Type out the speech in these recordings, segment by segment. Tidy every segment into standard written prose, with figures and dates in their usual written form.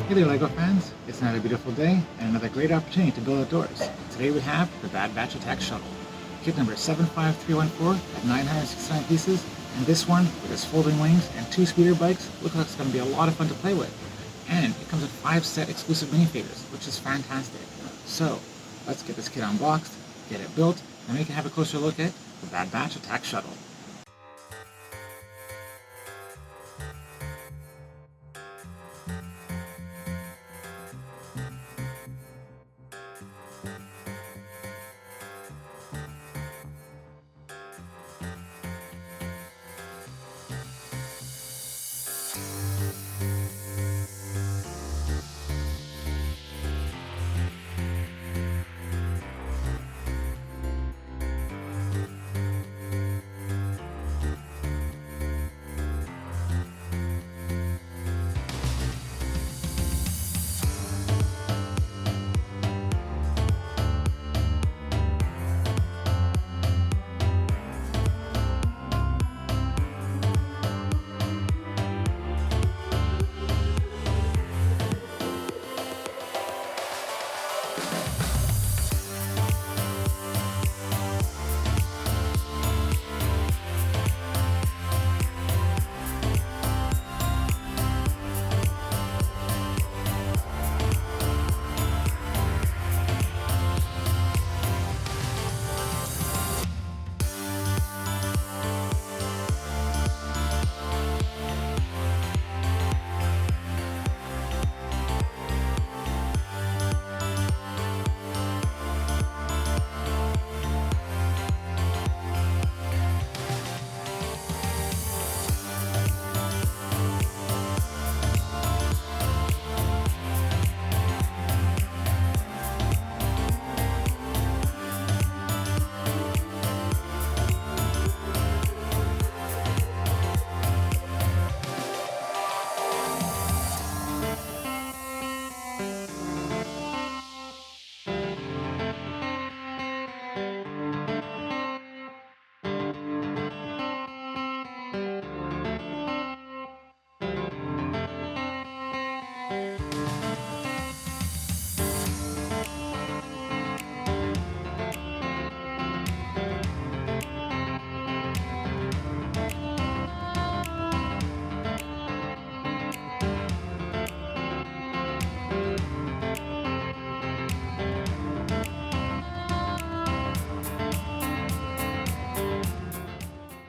Hey there LEGO fans, it's another beautiful day and another great opportunity to build outdoors. Today we have the Bad Batch Attack Shuttle, kit number 75314 at 969 pieces, and this one, with its folding wings and 2 speeder bikes, looks like it's going to be a lot of fun to play with. And it comes with 5 set exclusive minifigures, which is fantastic. So, let's get this kit unboxed, get it built, and we can have a closer look at the Bad Batch Attack Shuttle.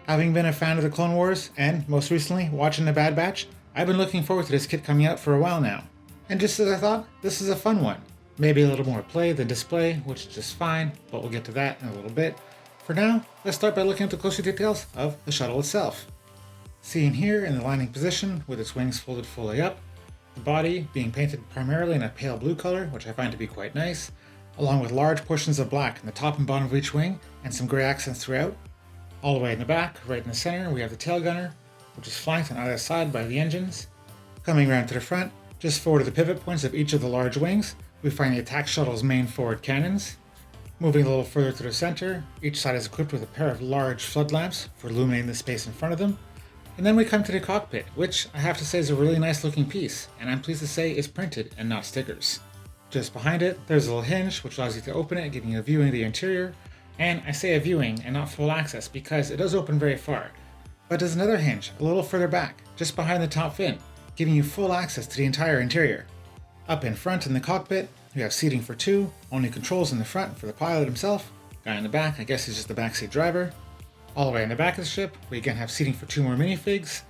Having been a fan of the Clone Wars, and most recently watching the Bad Batch, I've been looking forward to this kit coming out for a while now. And just as I thought, this is a fun one. Maybe a little more play than display, which is just fine, but we'll get to that in a little bit. For now, let's start by looking at the closer details of the shuttle itself. Seen here in the landing position with its wings folded fully up, the body being painted primarily in a pale blue color, which I find to be quite nice, along with large portions of black in the top and bottom of each wing and some grey accents throughout. All the way in the back, right in the center, we have the tail gunner, which is flanked on either side by the engines. Coming around to the front, just forward of the pivot points of each of the large wings, we find the attack shuttle's main forward cannons. Moving a little further to the center, each side is equipped with a pair of large flood lamps for illuminating the space in front of them. And then we come to the cockpit, which I have to say is a really nice looking piece, and I'm pleased to say is printed and not stickers. Just behind it, there's a little hinge which allows you to open it, giving you a viewing of the interior. And I say a viewing and not full access because it does open very far. But there's another hinge a little further back, just behind the top fin, giving you full access to the entire interior. Up in front in the cockpit, we have seating for 2, only controls in the front for the pilot himself. Guy in the back, I guess he's just the backseat driver. All the way in the back of the ship, we again have seating for 2 more minifigs.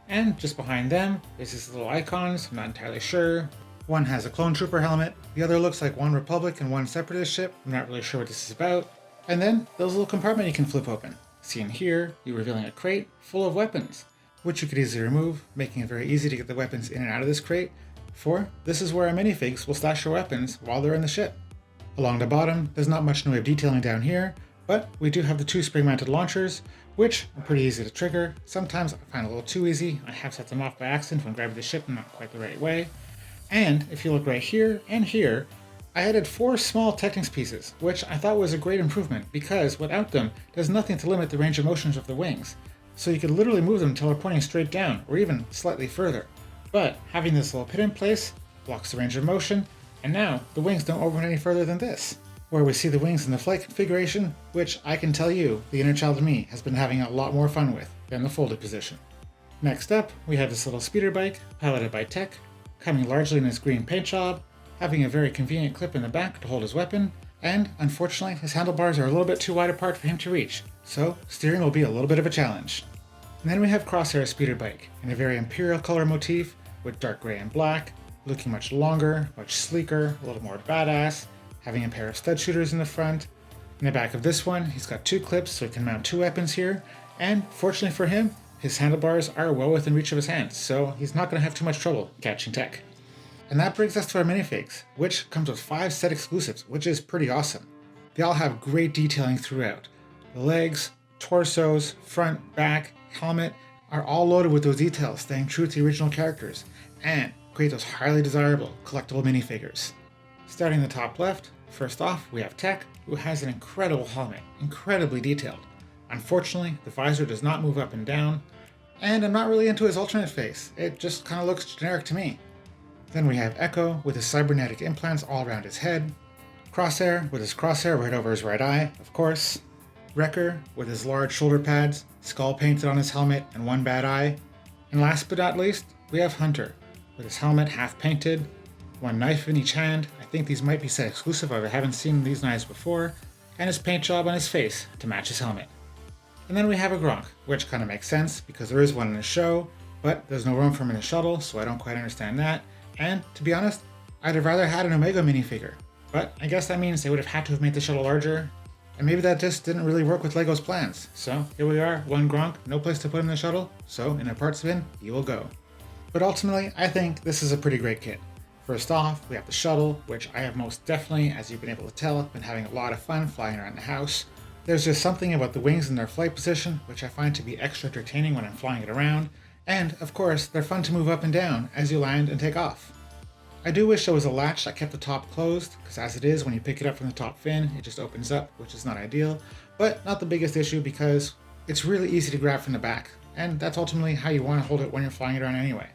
And just behind them is these little icons, I'm not entirely sure. One has a clone trooper helmet, the other looks like one Republic and one Separatist ship, I'm not really sure what this is about. And then, there's a little compartment you can flip open. Seen here, you're revealing a crate full of weapons, which you could easily remove, making it very easy to get the weapons in and out of this crate, for this is where our minifigs will stash your weapons while they're in the ship. Along the bottom, there's not much in the way of detailing down here, but we do have the 2 spring-mounted launchers, which are pretty easy to trigger. Sometimes I find it a little too easy. I have set them off by accident when grabbing the ship in not quite the right way. And if you look right here and here, I added 4 small Technics pieces, which I thought was a great improvement because without them, there's nothing to limit the range of motions of the wings. So you could literally move them until they're pointing straight down, or even slightly further. But having this little pit in place blocks the range of motion, and now the wings don't open any further than this, where we see the wings in the flight configuration, which I can tell you, the inner child of me has been having a lot more fun with than the folded position. Next up, we have this little speeder bike, piloted by Tech, coming largely in his green paint job, having a very convenient clip in the back to hold his weapon, and unfortunately his handlebars are a little bit too wide apart for him to reach, so steering will be a little bit of a challenge. And then we have Crosshair's speeder bike, in a very imperial color motif, with dark gray and black, looking much longer, much sleeker, a little more badass, having a pair of stud shooters in the front. In the back of this one, he's got 2 clips so he can mount 2 weapons here, and fortunately for him, his handlebars are well within reach of his hands, so he's not going to have too much trouble catching Tech. And that brings us to our minifigs, which comes with 5 set exclusives, which is pretty awesome. They all have great detailing throughout. The legs, torsos, front, back, helmet are all loaded with those details, staying true to the original characters, and create those highly desirable collectible minifigures. Starting in the top left, first off we have Tech, who has an incredible helmet, incredibly detailed. Unfortunately, the visor does not move up and down, and I'm not really into his alternate face, it just kind of looks generic to me. Then we have Echo with his cybernetic implants all around his head, Crosshair with his crosshair right over his right eye, of course, Wrecker with his large shoulder pads, skull painted on his helmet and 1 bad eye, and last but not least, we have Hunter with his helmet half painted, 1 knife in each hand. I think these might be set exclusive, I haven't seen these knives before, and his paint job on his face to match his helmet. And then we have a Gronk, which kind of makes sense because there is one in the show, but there's no room for him in the shuttle, so I don't quite understand that. And to be honest, I'd have rather had an Omega minifigure, but I guess that means they would have had to have made the shuttle larger, and maybe that just didn't really work with LEGO's plans. So here we are, 1 Gronk, no place to put him in the shuttle, so in a parts bin, he will go. But ultimately, I think this is a pretty great kit. First off, we have the shuttle, which I have most definitely, as you've been able to tell, been having a lot of fun flying around the house. There's just something about the wings and their flight position, which I find to be extra entertaining when I'm flying it around, and of course, they're fun to move up and down as you land and take off. I do wish there was a latch that kept the top closed, because as it is, when you pick it up from the top fin, it just opens up, which is not ideal, but not the biggest issue because it's really easy to grab from the back, and that's ultimately how you want to hold it when you're flying it around anyway.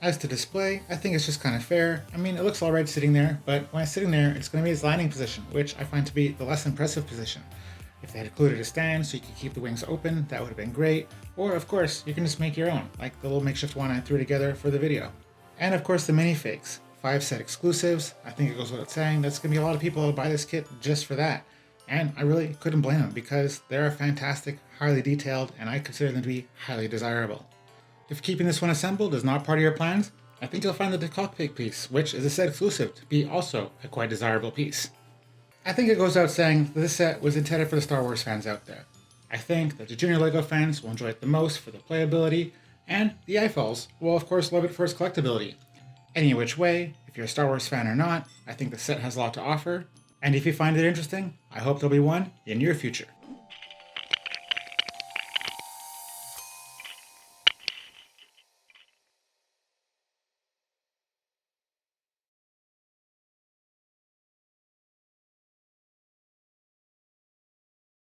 As to display, I think it's just kind of fair. I mean, it looks alright sitting there, but when it's sitting there, it's going to be its landing position, which I find to be the less impressive position. If they had included a stand so you could keep the wings open, that would have been great. Or, of course, you can just make your own, like the little makeshift one I threw together for the video. And of course, the minifigs. 5 set exclusives. I think it goes without saying there's going to be a lot of people who buy this kit just for that. And I really couldn't blame them because they're fantastic, highly detailed, and I consider them to be highly desirable. If keeping this one assembled is not part of your plans, I think you'll find that the cockpit piece, which is a set exclusive, to be also a quite desirable piece. I think it goes without saying that this set was intended for the Star Wars fans out there. I think that the junior LEGO fans will enjoy it the most for the playability, and the eyeballs will of course love it for its collectability. Any which way, if you're a Star Wars fan or not, I think the set has a lot to offer, and if you find it interesting, I hope there'll be one in your future.